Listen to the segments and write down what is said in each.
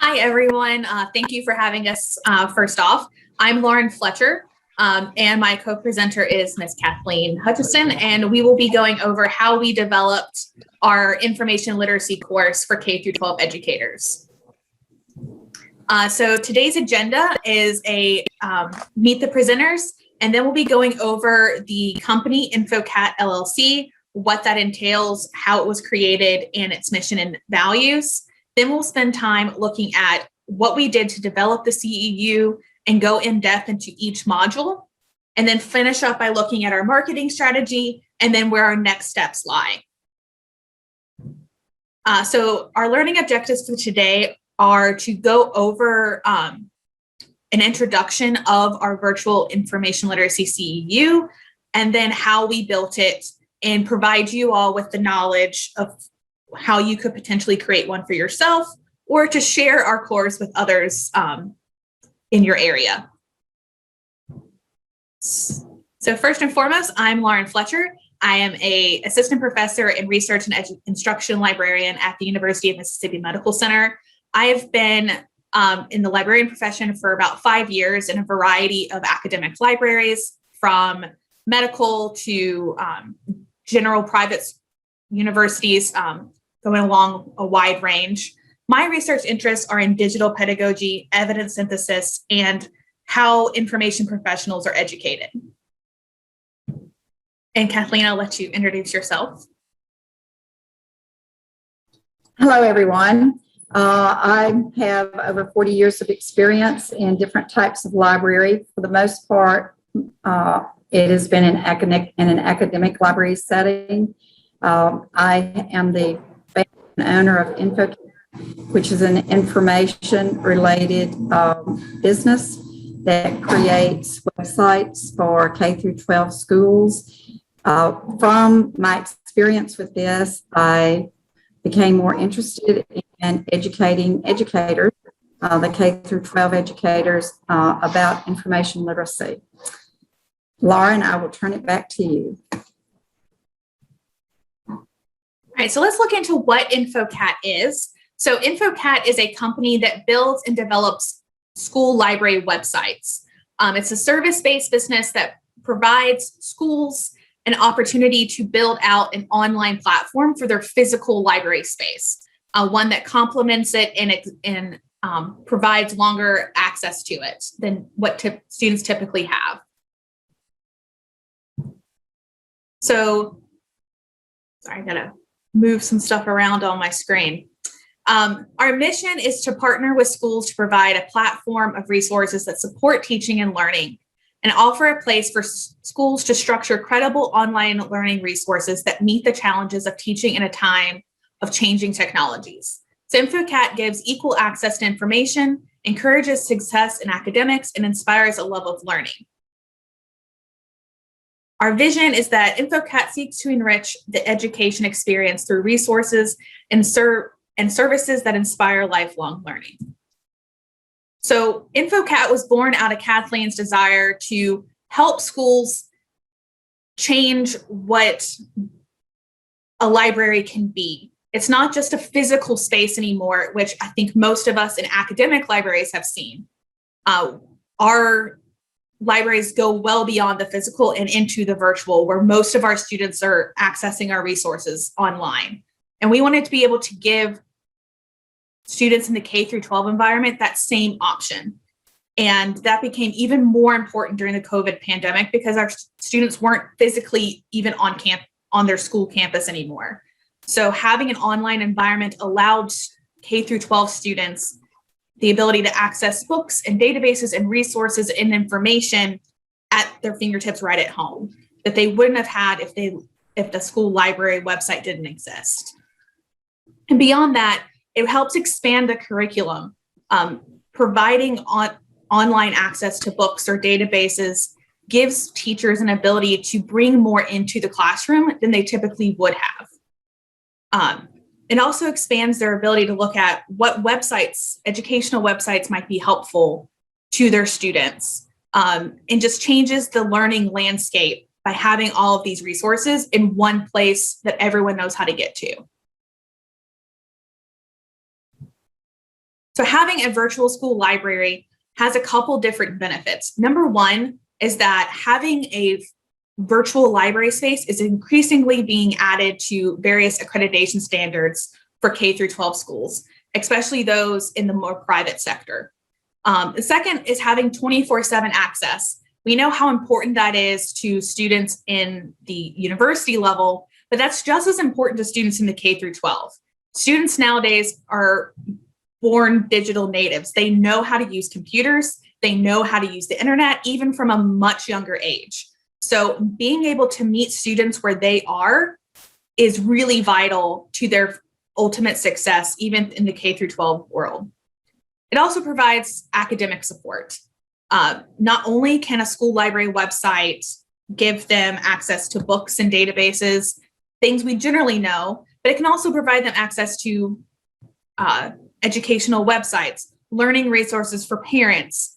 Hi, everyone. Thank you for having us. First off, I'm Lauren Fletcher, and my co-presenter is Miss Kathleen Hutchison, and we will be going over how we developed our information literacy course for K-12 educators. So today's agenda is a meet the presenters, and then we'll be going over the company InfoCat LLC, what that entails, how it was created, and its mission and values. Then we'll spend time looking at what we did to develop the CEU and go in depth into each module, and then finish up by looking at our marketing strategy and then where our next steps lie. So our learning objectives for today are to go over an introduction of our virtual information literacy CEU, and then how we built it, and provide you all with the knowledge of how you could potentially create one for yourself or to share our course with others in your area. So first and foremost, I'm Lauren Fletcher. I am an assistant professor in research and instruction librarian at the University of Mississippi Medical Center. I have been in the librarian profession for about 5 years in a variety of academic libraries, from medical to general private universities, going along a wide range. My research interests are in digital pedagogy, evidence synthesis, and how information professionals are educated. And Kathleen, I'll let you introduce yourself. Hello, everyone. I have over 40 years of experience in different types of library. For the most part, it has been in an academic library setting. I am the owner of InfoCat, which is an information-related business that creates websites for K-12 schools. From my experience with this, I became more interested in educating educators, the K-12 educators, about information literacy. Lauren, I will turn it back to you. All right, so let's look into what InfoCat is. So InfoCat is a company that builds and develops school library websites. It's a service-based business that provides schools an opportunity to build out an online platform for their physical library space, one that complements it and provides longer access to it than what students typically have. So, sorry, I gotta move some stuff around on my screen. Our mission is to partner with schools to provide a platform of resources that support teaching and learning, and offer a place for schools to structure credible online learning resources that meet the challenges of teaching in a time of changing technologies. So InfoCat gives equal access to information, encourages success in academics, and inspires a love of learning. Our vision is that InfoCat seeks to enrich the education experience through resources and services that inspire lifelong learning. So InfoCat was born out of Kathleen's desire to help schools change what a library can be. It's not just a physical space anymore, which I think most of us in academic libraries have seen. Our libraries go well beyond the physical and into the virtual, where most of our students are accessing our resources online. And we wanted to be able to give students in the K-12 environment that same option. And that became even more important during the COVID pandemic because our students weren't physically even on their school campus anymore. So having an online environment allowed K-12 students the ability to access books and databases and resources and information at their fingertips right at home that they wouldn't have had if the school library website didn't exist. And beyond that, it helps expand the curriculum, providing online access to books or databases gives teachers an ability to bring more into the classroom than they typically would have. It also expands their ability to look at what websites, educational websites, might be helpful to their students, and just changes the learning landscape by having all of these resources in one place that everyone knows how to get to. So having a virtual school library has a couple different benefits. Number one is that having a virtual library space is increasingly being added to various accreditation standards for K-12 schools, especially those in the more private sector. The second is having 24/7 access. We know how important that is to students in the university level, but that's just as important to students in the K-12. Students nowadays are born digital natives. They know how to use computers. They know how to use the internet, even from a much younger age. So being able to meet students where they are is really vital to their ultimate success, even in the K-12 world. It also provides academic support. Not only can a school library website give them access to books and databases, things we generally know, but it can also provide them access to educational websites, learning resources for parents,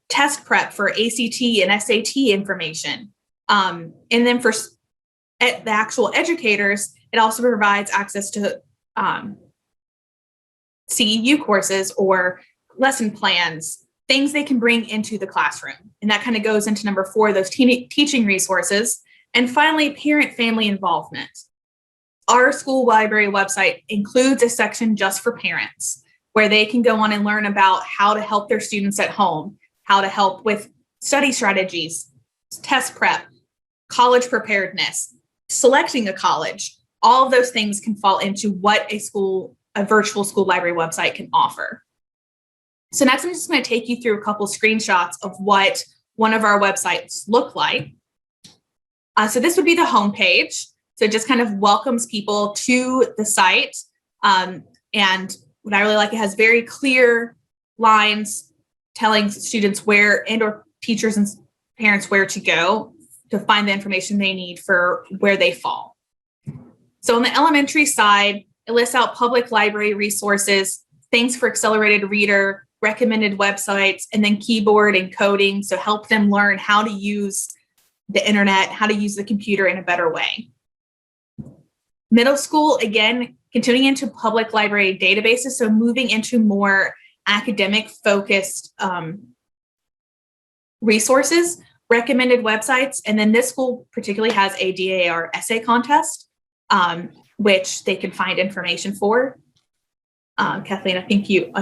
test prep for ACT and SAT information. And then for the actual educators, it also provides access to CEU courses or lesson plans, things they can bring into the classroom. And that kind of goes into number 4, those teaching resources. And finally, parent-family involvement. Our school library website includes a section just for parents, where they can go on and learn about how to help their students at home, how to help with study strategies, test prep, college preparedness, selecting a college. All of those things can fall into what a virtual school library website can offer. So next, I'm just going to take you through a couple screenshots of what one of our websites look like. So this would be the homepage. So it just kind of welcomes people to the site. And what I really like, it has very clear lines telling students where and/or teachers and parents where to go to find the information they need for where they fall. So on the elementary side, it lists out public library resources, things for accelerated reader, recommended websites, and then keyboard and coding. So help them learn how to use the internet, how to use the computer in a better way. Middle school, again, continuing into public library databases, so moving into more academic focused resources, recommended websites, and then this school particularly has a DAR essay contest, which they can find information for. Kathleen, I think you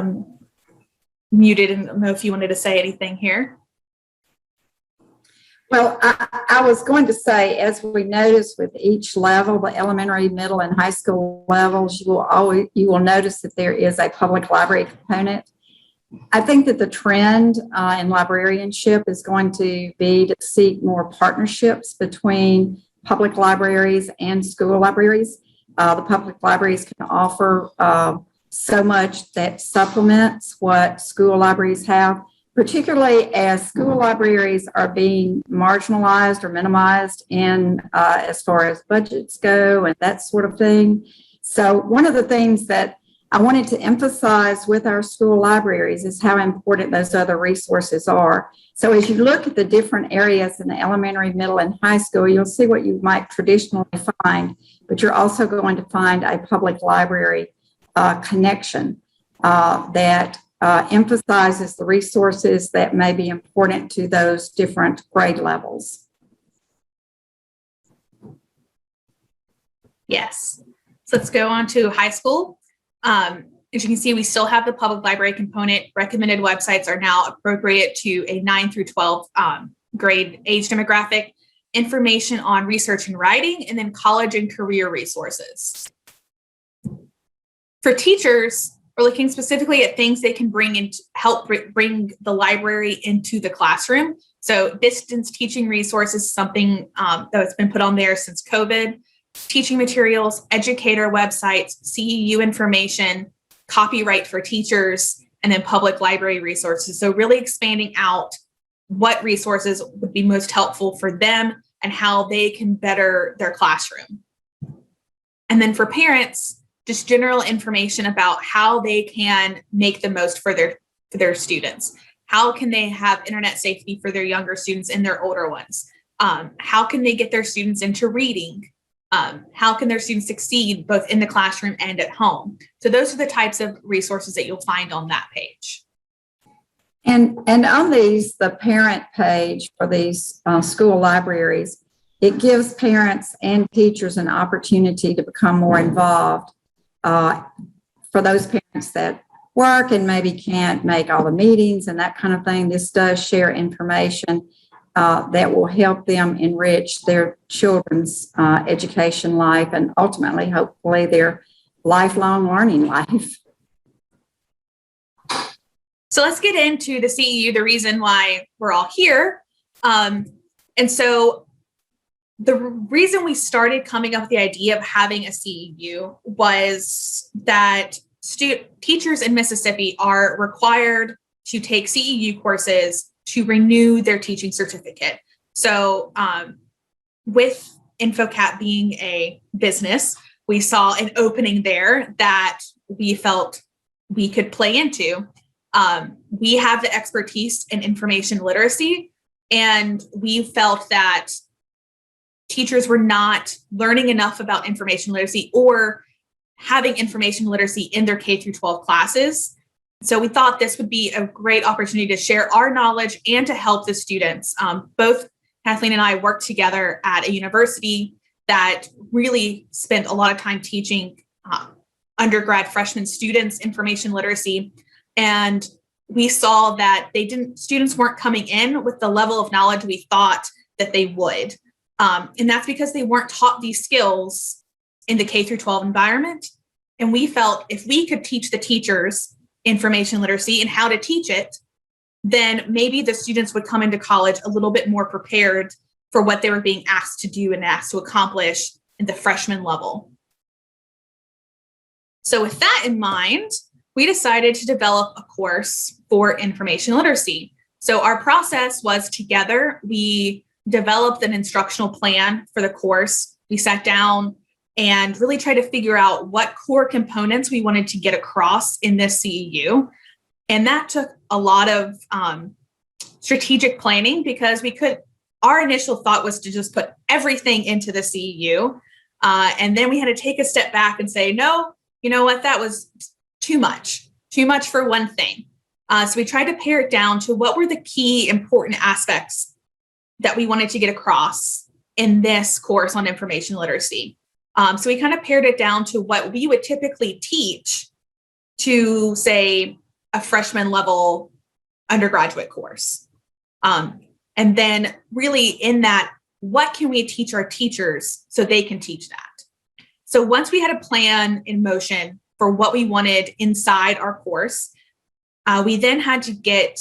unmuted, and I don't know if you wanted to say anything here. Well, I was going to say, as we notice with each level, the elementary, middle, and high school levels, you will notice that there is a public library component. I think that the trend in librarianship is going to be to seek more partnerships between public libraries and school libraries. The public libraries can offer so much that supplements what school libraries have, particularly as school libraries are being marginalized or minimized in as far as budgets go and that sort of thing. So one of the things that I wanted to emphasize with our school libraries is how important those other resources are. So as you look at the different areas in the elementary, middle, and high school, you'll see what you might traditionally find, but you're also going to find a public library connection that emphasizes the resources that may be important to those different grade levels. Yes. So let's go on to high school. As you can see, we still have the public library component. Recommended websites are now appropriate to a 9 through 12 grade age demographic, information on research and writing, and then college and career resources. For teachers, we're looking specifically at things they can bring in to help bring the library into the classroom. So distance teaching resources is something that's been put on there since COVID. Teaching materials, educator websites, CEU information, copyright for teachers, and then public library resources. So really expanding out what resources would be most helpful for them and how they can better their classroom. And then for parents, just general information about how they can make the most for their students. How can they have internet safety for their younger students and their older ones? How can they get their students into reading? How can their students succeed both in the classroom and at home? So those are the types of resources that you'll find on that page. And on these, the parent page for these school libraries, it gives parents and teachers an opportunity to become more involved. For those parents that work and maybe can't make all the meetings and that kind of thing, this does share information that will help them enrich their children's education life and ultimately, hopefully, their lifelong learning life. So let's get into the CEU, the reason why we're all here. And so the reason we started coming up with the idea of having a CEU was that teachers in Mississippi are required to take CEU courses to renew their teaching certificate. So with InfoCat being a business, we saw an opening there that we felt we could play into. We have the expertise in information literacy, and we felt that teachers were not learning enough about information literacy or having information literacy in their K-12 classes. So we thought this would be a great opportunity to share our knowledge and to help the students. Both Kathleen and I worked together at a university that really spent a lot of time teaching undergrad freshman students information literacy. And we saw that students weren't coming in with the level of knowledge we thought that they would. And that's because they weren't taught these skills in the K-12 environment. And we felt if we could teach the teachers information literacy and how to teach it, then maybe the students would come into college a little bit more prepared for what they were being asked to do and asked to accomplish in the freshman level. So with that in mind, we decided to develop a course for information literacy. So our process was together, we developed an instructional plan for the course. We sat down and really tried to figure out what core components we wanted to get across in this CEU. And that took a lot of strategic planning because our initial thought was to just put everything into the CEU. And then we had to take a step back and say, no, you know what, that was too much for one thing. So we tried to pare it down to what were the key important aspects that we wanted to get across in this course on information literacy. So we kind of pared it down to what we would typically teach to, say, a freshman level undergraduate course. And then really in that, what can we teach our teachers so they can teach that? So once we had a plan in motion for what we wanted inside our course, we then had to get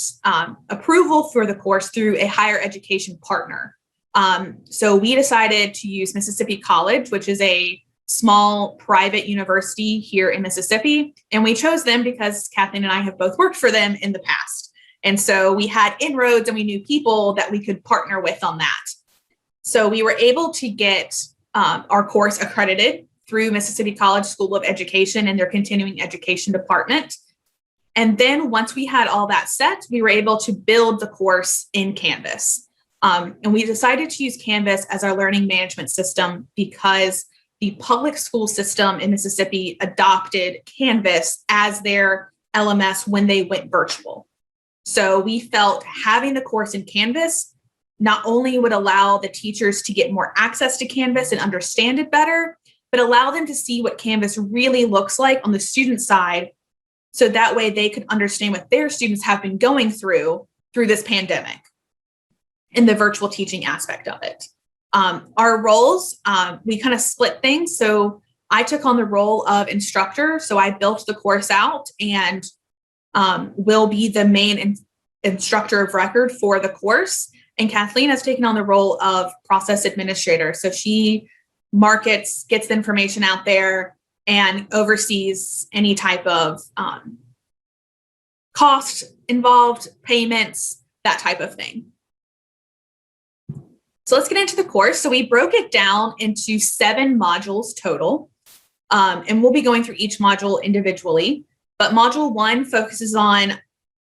approval for the course through a higher education partner. So we decided to use Mississippi College, which is a small private university here in Mississippi. And we chose them because Kathleen and I have both worked for them in the past. And so we had inroads and we knew people that we could partner with on that. So we were able to get our course accredited through Mississippi College School of Education and their continuing education department. And then once we had all that set, we were able to build the course in Canvas. And we decided to use Canvas as our learning management system because the public school system in Mississippi adopted Canvas as their LMS when they went virtual. So we felt having the course in Canvas not only would allow the teachers to get more access to Canvas and understand it better, but allow them to see what Canvas really looks like on the student side. So that way they could understand what their students have been going through this pandemic and the virtual teaching aspect of it. Our roles, we kind of split things. So I took on the role of instructor. So I built the course out and will be the main instructor of record for the course. And Kathleen has taken on the role of process administrator. So she markets, gets the information out there, and oversees any type of cost involved, payments, that type of thing. So let's get into the course. So we broke it down into 7 modules total, and we'll be going through each module individually. But module 1 focuses on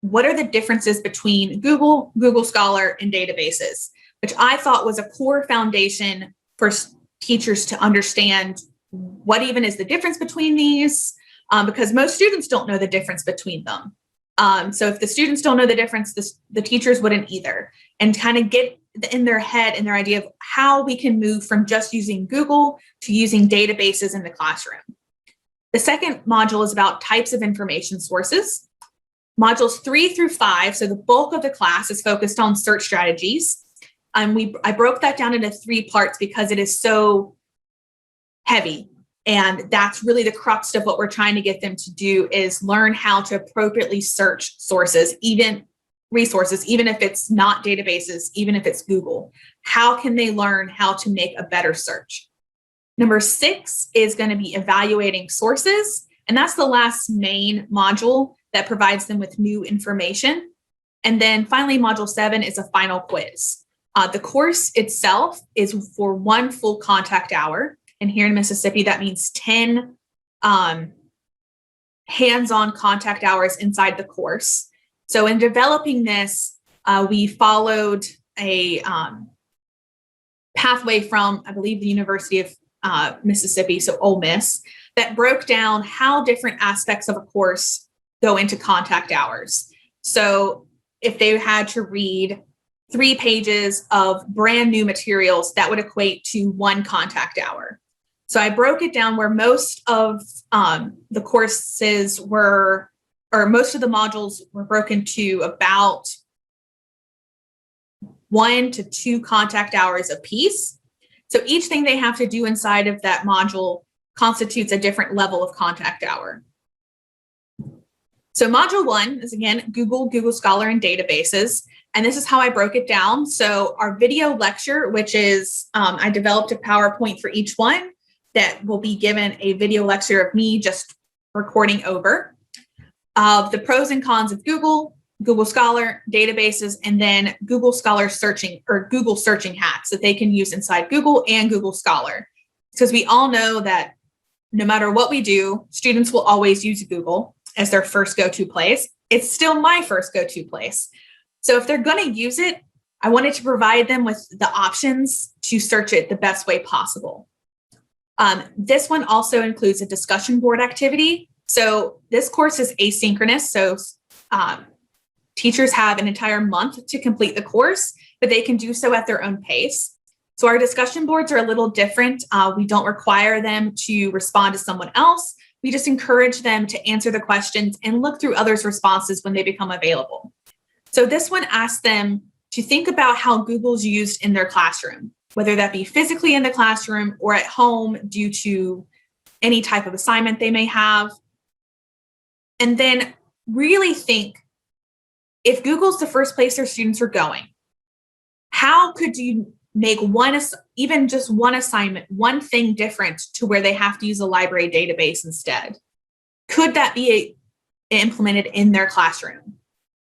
what are the differences between Google Scholar, and databases, which I thought was a core foundation for teachers to understand what even is the difference between these, because most students don't know the difference between them. So if the students don't know the difference, the teachers wouldn't either, and kind of get in their head and their idea of how we can move from just using Google to using databases in the classroom. The second module is about types of information sources. Modules 3 through 5, so the bulk of the class is focused on search strategies. I broke that down into 3 parts because it is so heavy. And that's really the crux of what we're trying to get them to do, is learn how to appropriately search sources, even resources, even if it's not databases, even if it's Google. How can they learn how to make a better search? Number 6 is going to be evaluating sources. And that's the last main module that provides them with new information. And then finally, module 7 is a final quiz. The course itself is for 1 full contact hour. And here in Mississippi, that means 10 hands-on contact hours inside the course. So in developing this, we followed a pathway from, I believe, the University of Mississippi, so Ole Miss, that broke down how different aspects of a course go into contact hours. So if they had to read 3 pages of brand new materials, that would equate to 1 contact hour. So I broke it down where most of the courses were, or most of the modules were broken to about 1 to 2 contact hours apiece. So each thing they have to do inside of that module constitutes a different level of contact hour. So module 1 is, again, Google Scholar, and databases. And this is how I broke it down. So our video lecture, which is, I developed a PowerPoint for each one that will be given a video lecture of me just recording over, of the pros and cons of Google Scholar, databases, and then Google Scholar searching, or Google searching hacks that they can use inside Google and Google Scholar. Because we all know that no matter what we do, students will always use Google as their first go-to place. It's still my first go-to place. So if they're going to use it, I wanted to provide them with the options to search it the best way possible. This one also includes a discussion board activity. So this course is asynchronous. So teachers have an entire month to complete the course, but they can do so at their own pace. So our discussion boards are a little different. We don't require them to respond to someone else. We just encourage them to answer the questions and look through others' responses when they become available. So this one asks them to think about how Google's used in their classroom, whether that be physically in the classroom or at home due to any type of assignment they may have. And then really think, if Google's the first place their students are going, how could you make even just one assignment, one thing different to where they have to use a library database instead? Could that be implemented in their classroom?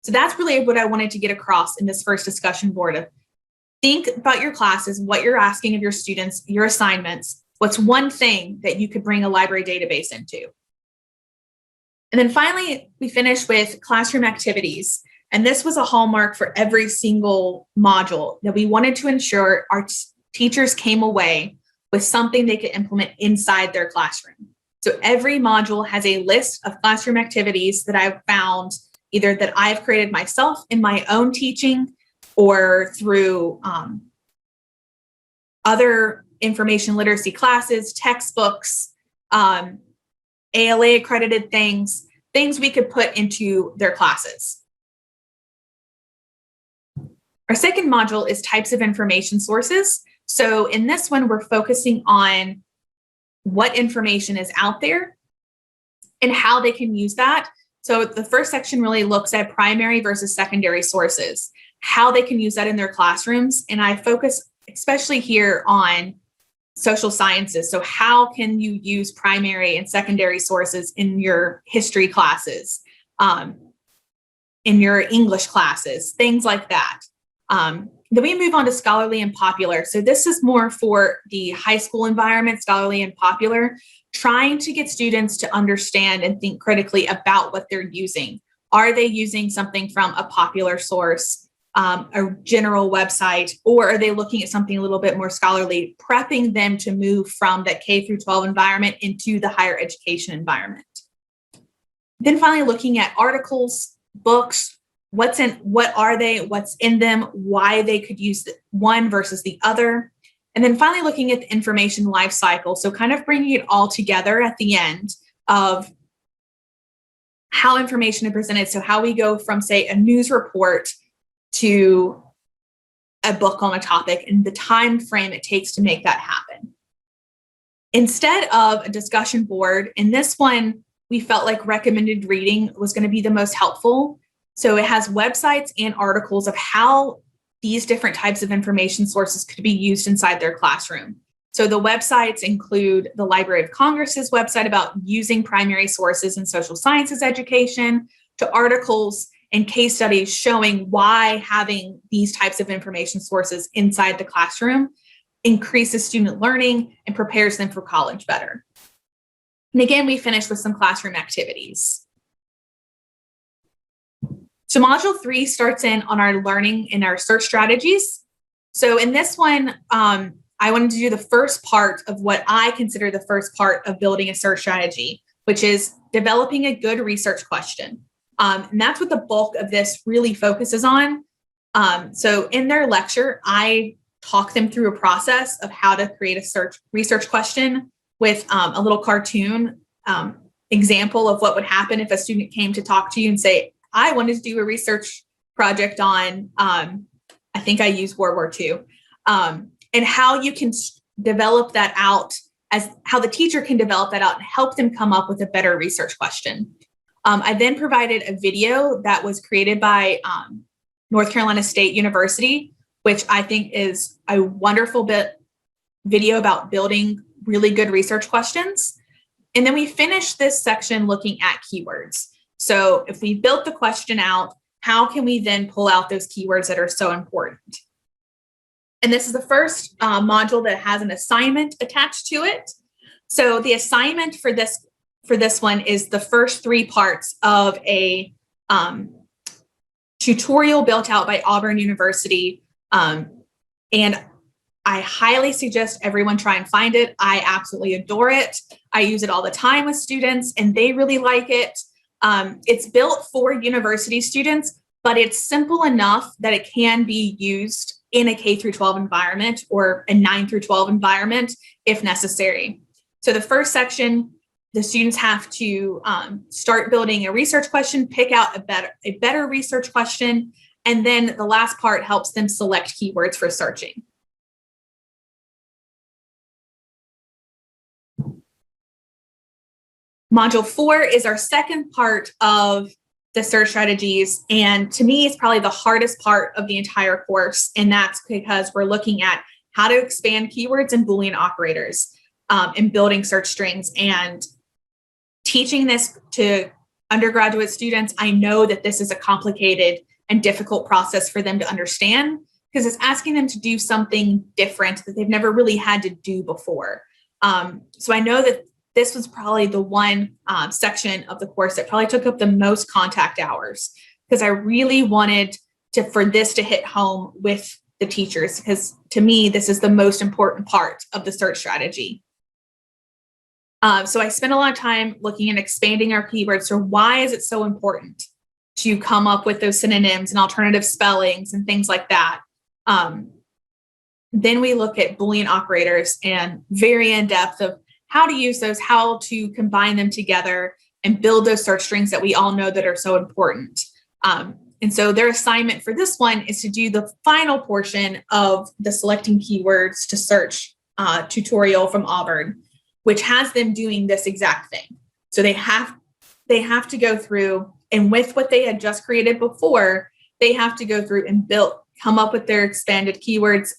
So that's really what I wanted to get across in this first discussion board of, think about your classes, what you're asking of your students, your assignments. What's one thing that you could bring a library database into? And then finally, we finish with classroom activities. And this was a hallmark for every single module, that we wanted to ensure our teachers came away with something they could implement inside their classroom. So every module has a list of classroom activities that I've found, either that I've created myself in my own teaching or through other information literacy classes, textbooks, ALA accredited things we could put into their classes. Our second module is types of information sources. So in this one, we're focusing on what information is out there and how they can use that. So the first section really looks at primary versus secondary sources, how they can use that in their classrooms. And I focus especially here on social sciences. So how can you use primary and secondary sources in your history classes, in your English classes, things like that. Then we move on to scholarly and popular. So this is more for the high school environment, scholarly and popular, trying to get students to understand and think critically about what they're using. Are they using something from a popular source? a general website, or are they looking at something a little bit more scholarly, prepping them to move from that K through 12 environment into the higher education environment? Then finally looking at articles, books, what are they, what's in them, why they could use one versus the other. And then finally looking at the information life cycle. So kind of bringing it all together at the end of how information is presented. So how we go from, say, a news report to a book on a topic and the time frame it takes to make that happen. Instead of a discussion board, in this one, we felt like recommended reading was going to be the most helpful. So it has websites and articles of how these different types of information sources could be used inside their classroom. So the websites include the Library of Congress's website about using primary sources in social sciences education, to articles and case studies showing why having these types of information sources inside the classroom increases student learning and prepares them for college better. And again, we finished with some classroom activities. So module 3 starts in on our learning and our search strategies. So in this one, I wanted to do the first part of what I consider the first part of building a search strategy, which is developing a good research question. And that's what the bulk of this really focuses on. So in their lecture, I talk them through a process of how to create a research question with a little cartoon example of what would happen if a student came to talk to you and say, I wanted to do a research project on, I think I used World War II, and how you can develop that out, as how the teacher can develop that out and help them come up with a better research question. I then provided a video that was created by North Carolina State University, which I think is a wonderful video about building really good research questions. And then we finished this section looking at keywords. So if we built the question out, how can we then pull out those keywords that are so important? And this is the first module that has an assignment attached to it. So the assignment for this one is the first 3 parts of a tutorial built out by Auburn University. And I highly suggest everyone try and find it. I absolutely adore it. I use it all the time with students and they really like it. It's built for university students, but it's simple enough that it can be used in a K through 12 environment or a 9 through 12 environment if necessary. So the first section, the students have to start building a research question, pick out a better research question, and then the last part helps them select keywords for searching. Module 4 is our second part of the search strategies. And to me, it's probably the hardest part of the entire course. And that's because we're looking at how to expand keywords and Boolean operators and building search strings. And teaching this to undergraduate students, I know that this is a complicated and difficult process for them to understand because it's asking them to do something different that they've never really had to do before. So I know that this was probably the one section of the course that probably took up the most contact hours because I really wanted for this to hit home with the teachers because to me, this is the most important part of the search strategy. So I spent a lot of time looking at expanding our keywords. So why is it so important to come up with those synonyms and alternative spellings and things like that? Then we look at Boolean operators and very in depth of how to use those, how to combine them together and build those search strings that we all know that are so important. And so their assignment for this one is to do the final portion of the selecting keywords to search tutorial from Auburn, which has them doing this exact thing. So they have to go through, and with what they had just created before, they have to go through and come up with their expanded keywords,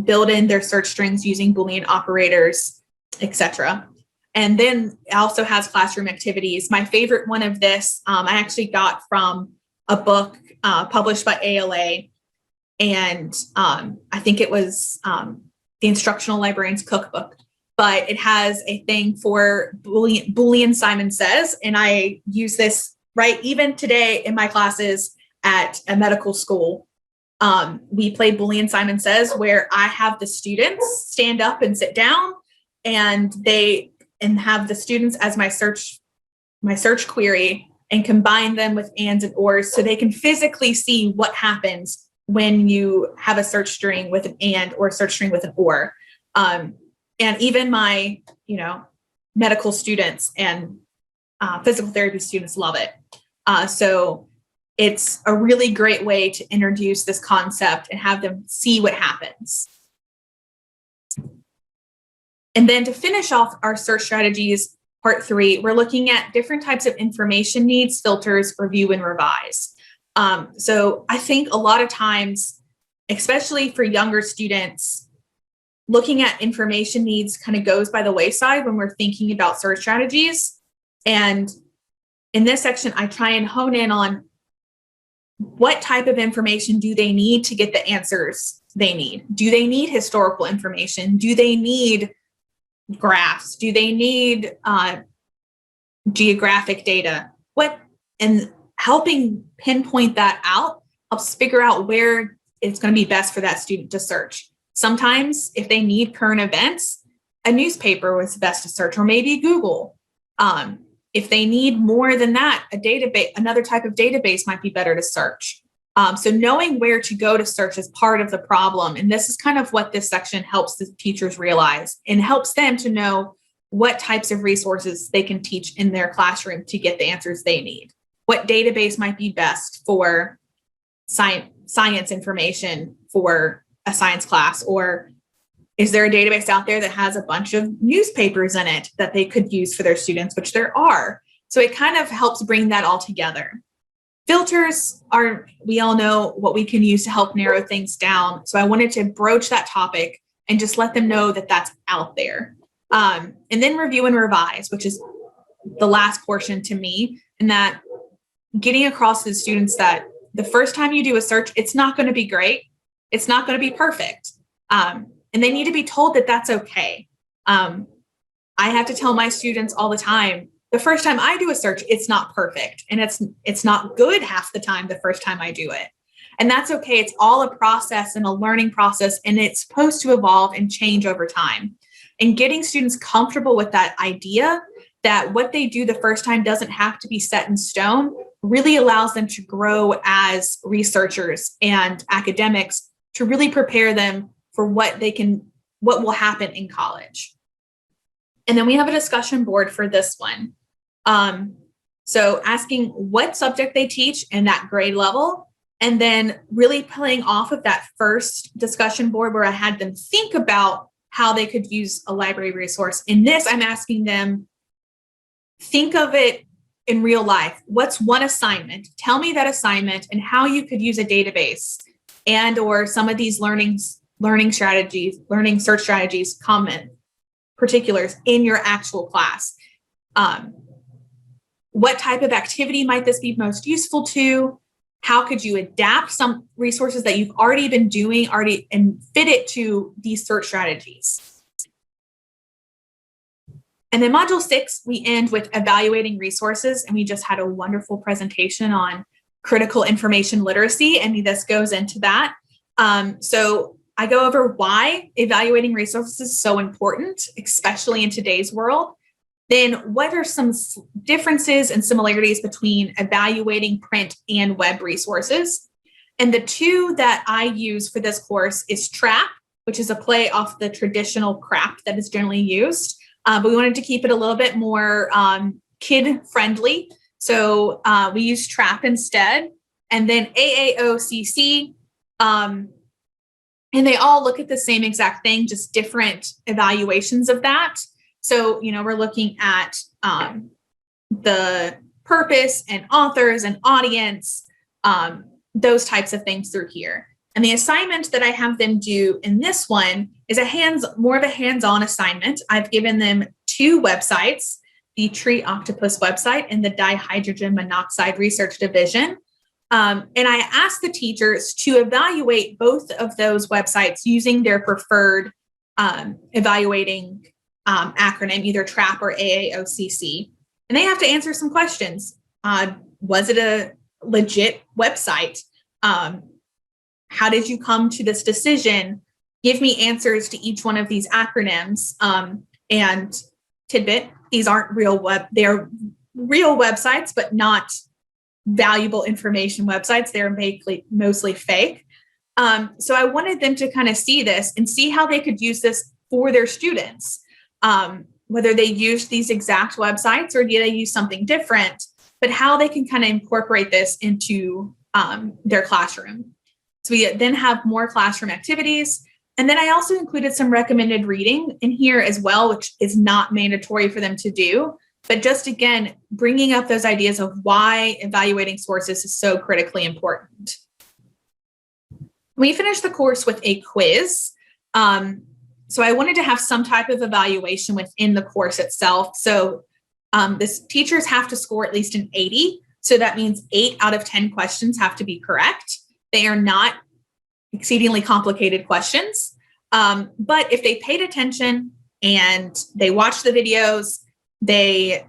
build in their search strings using Boolean operators, etc. And then it also has classroom activities. My favorite one of this, I actually got from a book published by ALA, and I think it was the Instructional Librarian's Cookbook. But it has a thing for Boolean Simon Says, and I use this right even today in my classes at a medical school. We play Boolean Simon Says, where I have the students stand up and sit down, and have the students as my search query, and combine them with ands and ors so they can physically see what happens when you have a search string with an and or a search string with an or. And even my, medical students and physical therapy students love it. So it's a really great way to introduce this concept and have them see what happens. And then to finish off our search strategies, part 3, we're looking at different types of information needs, filters, review, and revise. So I think a lot of times, especially for younger students, looking at information needs kind of goes by the wayside when we're thinking about search strategies. And in this section, I try and hone in on what type of information do they need to get the answers they need? Do they need historical information? Do they need graphs? Do they need geographic data? And helping pinpoint that out helps figure out where it's going to be best for that student to search. Sometimes if they need current events, a newspaper was best to search, or maybe Google. If they need more than that, another type of database might be better to search. So knowing where to go to search is part of the problem. And this is kind of what this section helps the teachers realize, and helps them to know what types of resources they can teach in their classroom to get the answers they need. What database might be best for science information for a science class, or is there a database out there that has a bunch of newspapers in it that they could use for their students, which there are. So it kind of helps bring that all together. Filters we all know what we can use to help narrow things down. So I wanted to broach that topic and just let them know that that's out there. And then review and revise, which is the last portion to me, and that getting across to the students that the first time you do a search, it's not going to be great. It's not going to be perfect. And they need to be told that that's okay. I have to tell my students all the time, the first time I do a search, it's not perfect. And it's not good half the time the first time I do it. And that's okay. It's all a process and a learning process, and it's supposed to evolve and change over time. And getting students comfortable with that idea that what they do the first time doesn't have to be set in stone really allows them to grow as researchers and academics, to really prepare them for what will happen in college. And then we have a discussion board for this one. So asking what subject they teach and that grade level, and then really playing off of that first discussion board where I had them think about how they could use a library resource. In this, I'm asking them, think of it in real life. What's one assignment? Tell me that assignment and how you could use a database and or some of these learning search strategies, comment particulars in your actual class. What type of activity might this be most useful to? How could you adapt some resources that you've already been doing and fit it to these search strategies? And then module 6, we end with evaluating resources. And we just had a wonderful presentation on critical information literacy. And this goes into that. So I go over why evaluating resources is so important, especially in today's world. Then what are some differences and similarities between evaluating print and web resources? And the two that I use for this course is TRAP, which is a play off the traditional CRAP that is generally used. But we wanted to keep it a little bit more kid-friendly. So we use TRAP instead. And then AAOCC, and they all look at the same exact thing, just different evaluations of that. So, we're looking at the purpose and authors and audience, those types of things through here. And the assignment that I have them do in this one is more of a hands-on assignment. I've given them 2 websites, the Tree Octopus website and the Dihydrogen Monoxide Research Division. And I asked the teachers to evaluate both of those websites using their preferred evaluating acronym, either TRAP or AAOCC. And they have to answer some questions. Was it a legit website? how did you come to this decision? Give me answers to each one of these acronyms. And tidbit, these aren't they're real websites, but not valuable information websites. They're mostly fake. So I wanted them to kind of see this and see how they could use this for their students, whether they use these exact websites or do they use something different, but how they can kind of incorporate this into their classroom. So we then have more classroom activities. And then I also included some recommended reading in here as well, which is not mandatory for them to do, but just again, bringing up those ideas of why evaluating sources is so critically important. We finished the course with a quiz. So I wanted to have some type of evaluation within the course itself. So teachers have to score at least an 80. So that means 8 out of 10 questions have to be correct. They are not exceedingly complicated questions. But if they paid attention and they watched the videos, they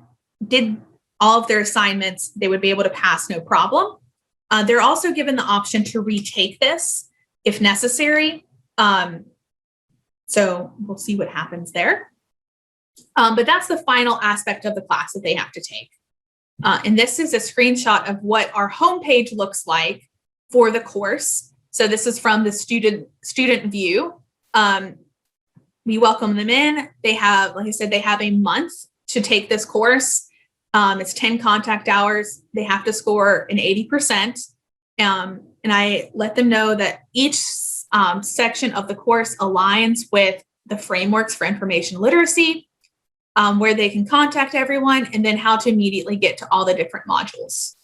did all of their assignments, they would be able to pass no problem. They're also given the option to retake this if necessary. So we'll see what happens there. But that's the final aspect of the class that they have to take. And this is a screenshot of what our homepage looks like for the course. So this is from the student view. We welcome them in. They have, like I said, they have a month to take this course. It's 10 contact hours. They have to score an 80%. And I let them know that each section of the course aligns with the frameworks for information literacy, where they can contact everyone, and then how to immediately get to all the different modules.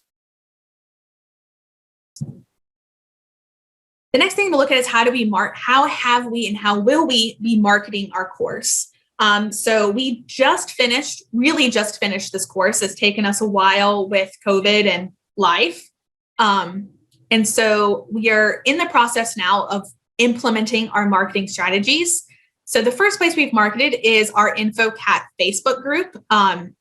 The next thing to look at is how have we and how will we be marketing our course? So we really just finished this course. It's taken us a while with COVID and life. And so we are in the process now of implementing our marketing strategies. So the first place we've marketed is our InfoCat Facebook group.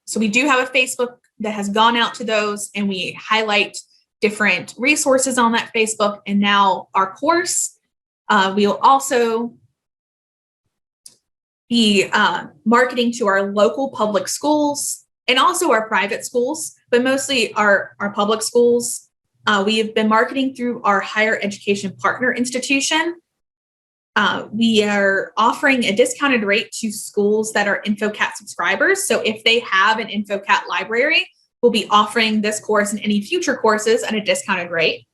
So we do have a Facebook that has gone out to those, and we highlight different resources on that Facebook. And now our course, we will also be marketing to our local public schools and also our private schools, but mostly our public schools. We have been marketing through our higher education partner institution. We are offering a discounted rate to schools that are InfoCat subscribers. So if they have an InfoCat library, we'll be offering this course and any future courses at a discounted rate.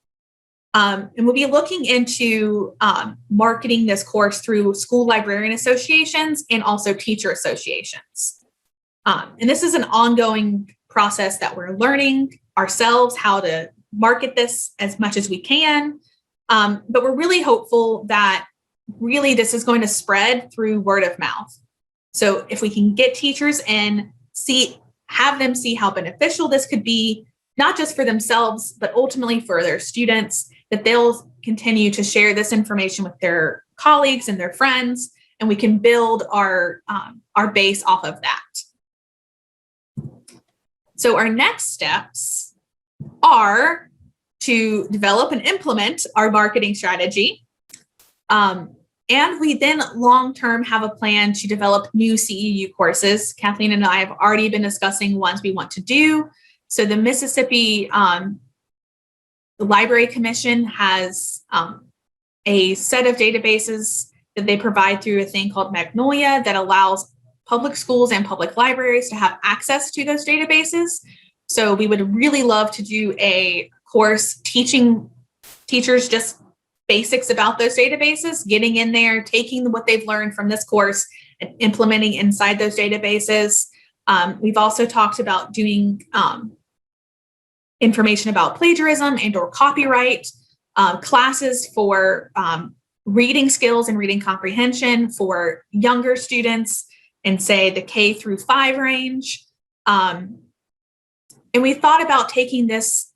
And we'll be looking into marketing this course through school librarian associations and also teacher associations. And this is an ongoing process that we're learning ourselves how to market this as much as we can. But we're really hopeful that really this is going to spread through word of mouth. So if we can get teachers in, have them see how beneficial this could be, not just for themselves, but ultimately for their students, that they'll continue to share this information with their colleagues and their friends, and we can build our base off of that. So our next steps are to develop and implement our marketing strategy. And we then long-term have a plan to develop new CEU courses. Kathleen and I have already been discussing ones we want to do. So the Mississippi Library Commission has a set of databases that they provide through a thing called Magnolia that allows public schools and public libraries to have access to those databases. So we would really love to do a course teaching teachers just basics about those databases, getting in there, taking what they've learned from this course and implementing inside those databases. We've also talked about doing information about plagiarism and or copyright, classes for reading skills and reading comprehension for younger students and say the K-5 range. And we thought about taking this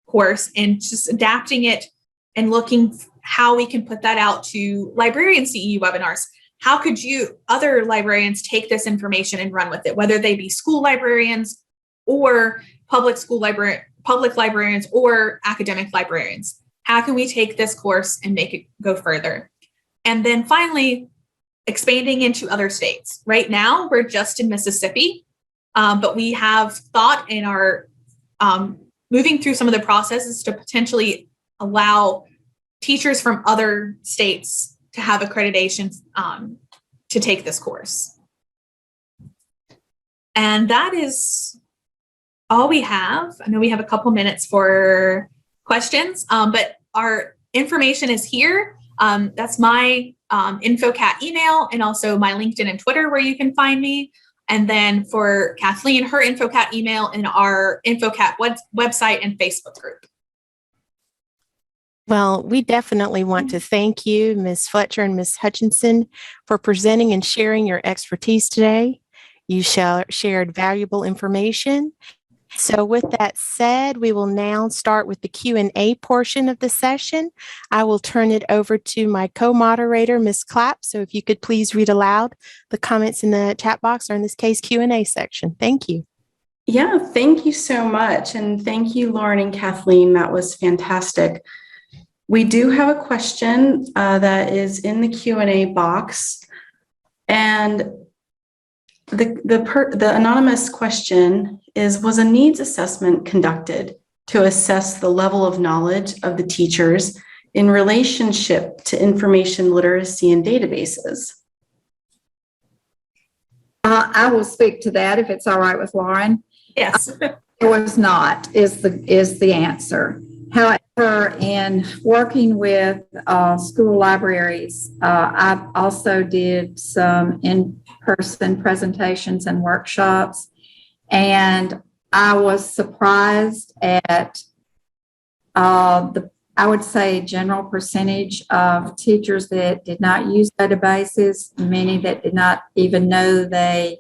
course and just adapting it and looking how we can put that out to librarian CEU webinars. How could other librarians take this information and run with it, whether they be school librarians or public librarians or academic librarians? how can we take this course and make it go further? And then finally, expanding into other states. Right now, we're just in Mississippi, but we have thought in our moving through some of the processes to potentially allow teachers from other states to have accreditation to take this course. And that is all we have. I know we have a couple minutes for questions, but our information is here. That's my InfoCat email and also my LinkedIn and Twitter where you can find me. And then for Kathleen, her InfoCat email and our InfoCat website and Facebook group. Well, we definitely want to thank you, Ms. Fletcher and Ms. Hutchison, for presenting and sharing your expertise today. You shared valuable information. So with that said, we will now start with the Q&A portion of the session. I will turn it over to my co-moderator, Ms. Clapp. So if you could please read aloud the comments in the chat box, or in this case, Q&A section. Thank you. Yeah, thank you so much. And thank you, Lauren and Kathleen. That was fantastic. We do have a question that is in the Q&A box. And the anonymous question is, was a needs assessment conducted to assess the level of knowledge of the teachers in relationship to information literacy and databases? I will speak to that if it's all right with Lauren. Yes. It was not, is the answer. However, in working with school libraries, I also did some in-person presentations and workshops, and I was surprised at I would say, general percentage of teachers that did not use databases, many that did not even know they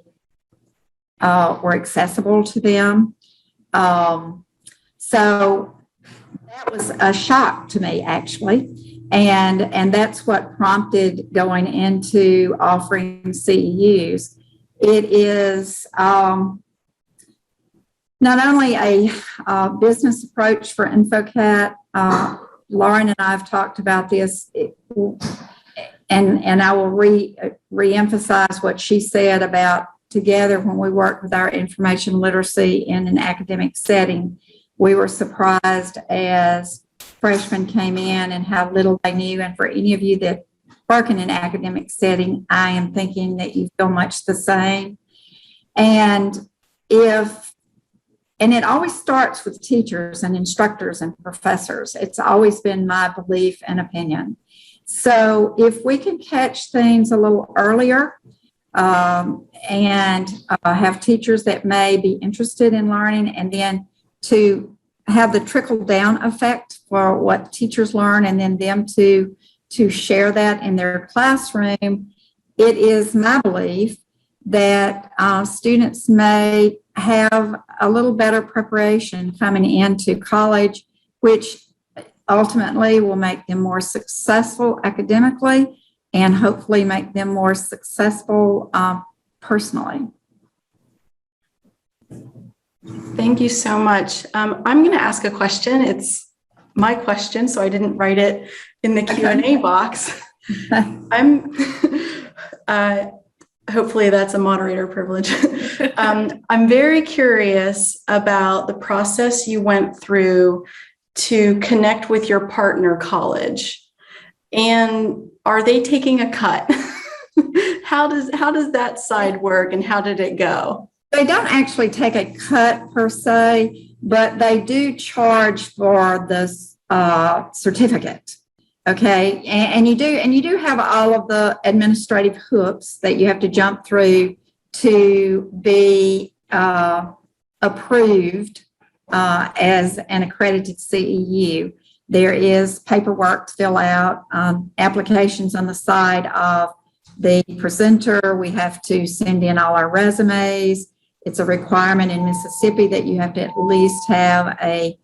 were accessible to them. So that was a shock to me, actually. And that's what prompted going into offering CEUs. It is not only a business approach for InfoCat. Lauren and I have talked about this, and I will re-emphasize what she said about together when we work with our information literacy in an academic setting. We were surprised as freshmen came in and how little they knew. And for any of you that work in an academic setting, I am thinking that you feel much the same. And it always starts with teachers and instructors and professors. It's always been my belief and opinion. So if we can catch things a little earlier and have teachers that may be interested in learning, and then to have the trickle down effect for what teachers learn and then them to share that in their classroom, it is my belief that students may have a little better preparation coming into college, which ultimately will make them more successful academically and hopefully make them more successful personally. Thank you so much. I'm going to ask a question. It's my question, so I didn't write it in the Q&A box. Hopefully that's a moderator privilege. I'm very curious about the process you went through to connect with your partner college. And are they taking a cut? How does that side work, and how did it go? They don't actually take a cut per se, but they do charge for this certificate. Okay, and you do have all of the administrative hoops that you have to jump through to be approved as an accredited CEU. There is paperwork to fill out, applications on the side of the presenter. We have to send in all our resumes. It's a requirement in Mississippi that you have to at least have a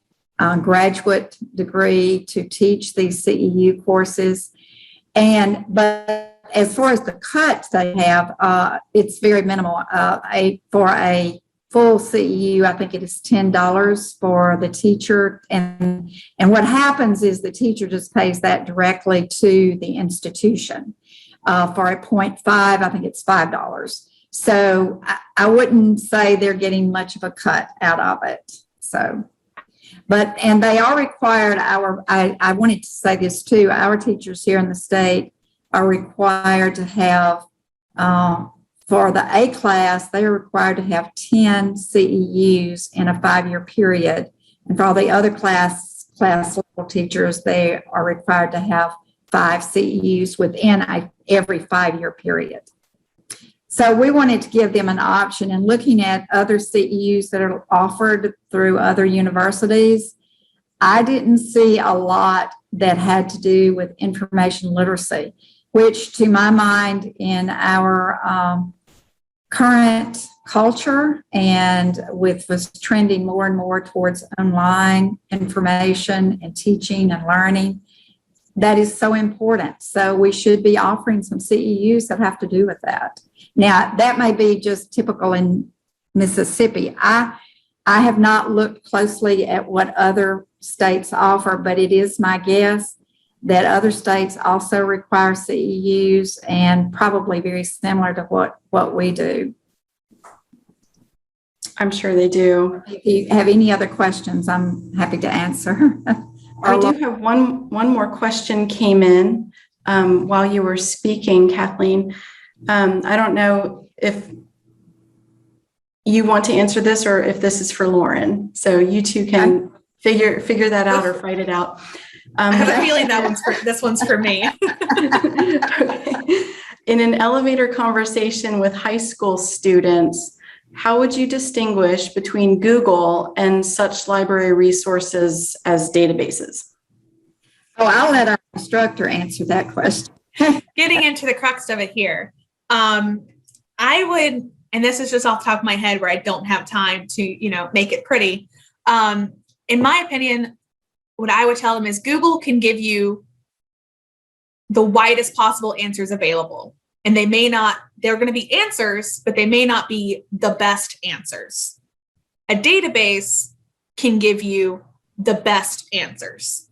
graduate degree to teach these CEU courses. But as far as the cut they have, it's very minimal. For a full CEU, I think it is $10 for the teacher. And what happens is the teacher just pays that directly to the institution. For a 0.5, I think it's $5. So I wouldn't say they're getting much of a cut out of it. So, and they are required, I wanted to say this too, our teachers here in the state are required to have, for the A class, they are required to have 10 CEUs in a 5-year period. And for all the other class level teachers, they are required to have 5 CEUs within every 5-year period. So we wanted to give them an option, and looking at other CEUs that are offered through other universities, I didn't see a lot that had to do with information literacy, which to my mind in our current culture and was trending more and more towards online information and teaching and learning, that is so important. So we should be offering some CEUs that have to do with that. Now, that may be just typical in Mississippi. I have not looked closely at what other states offer, but it is my guess that other states also require CEUs and probably very similar to what we do. I'm sure they do. If you have any other questions, I'm happy to answer. I do have one more question came in while you were speaking, Kathleen. I don't know if you want to answer this or if this is for Lauren. So you two can figure that out or fight it out. I have a feeling this one's for me. Okay. In an elevator conversation with high school students, how would you distinguish between Google and such library resources as databases? Oh, I'll let our instructor answer that question. Getting into the crux of it here, I would, and this is just off the top of my head where I don't have time to, make it pretty. In my opinion, what I would tell them is Google can give you the widest possible answers available. And they're going to be answers, but they may not be the best answers. A database can give you the best answers.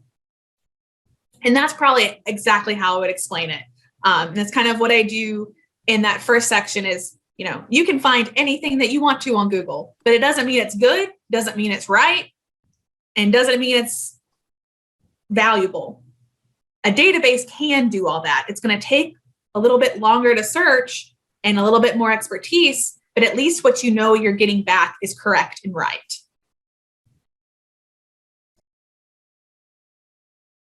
And that's probably exactly how I would explain it. That's kind of what I do in that first section is, you can find anything that you want to on Google, but it doesn't mean it's good, doesn't mean it's right, and doesn't mean it's valuable. A database can do all that. It's going to take a little bit longer to search and a little bit more expertise, but at least what you're getting back is correct and right.